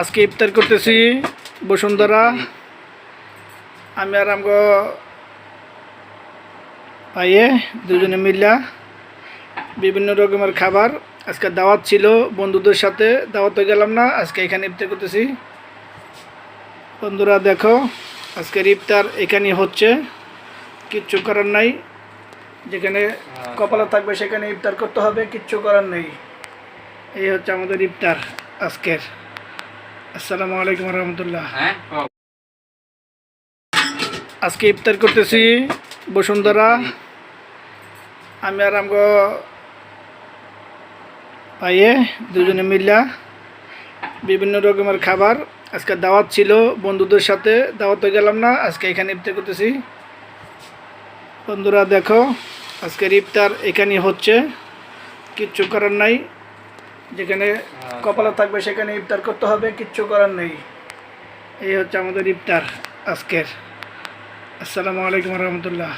আজকে ইফতার করতেছি বসুন্ধরা। আমি আর আমগো ভাইয়ে দুজনে মিল্লা বিভিন্ন রকমের খাবার। আজকে দাওয়াত ছিল, বন্ধুদের সাথে দাওয়াতে গেলাম না, আজকে এখানে ইফতার করতেছি। বন্ধুরা দেখো, আজকের ইফতার এখানে হচ্ছে, কিচ্ছু করার নাই। যেখানে কপালে থাকবে সেখানে ইফতার করতে হবে, কিচ্ছু করার নেই। এই হচ্ছে আমাদের ইফতার আজকের। আসসালামু আলাইকুম রহমতুল্লাহ। আজকে ইফতার করতেছি বসুন্ধরা। আমি আর আমগো ভাইয়ে দুজনে মিল্লা বিভিন্ন রকমের খাবার। আজকে দাওয়াত ছিল, বন্ধুদের সাথে দাওয়াতে গেলাম না, আজকে এখানে ইফতার করতেছি। বন্ধুরা দেখো, আজকের ইফতার এখানে হচ্ছে, কিচ্ছু করার নাই। যেখানে কপালে থাকবে সেখানে ইফতার করতে হবে, কিচ্ছু করার নেই। এই হচ্ছে আমাদের ইফতার আজকের। আসসালামু আলাইকুম রহমতুল্লাহ।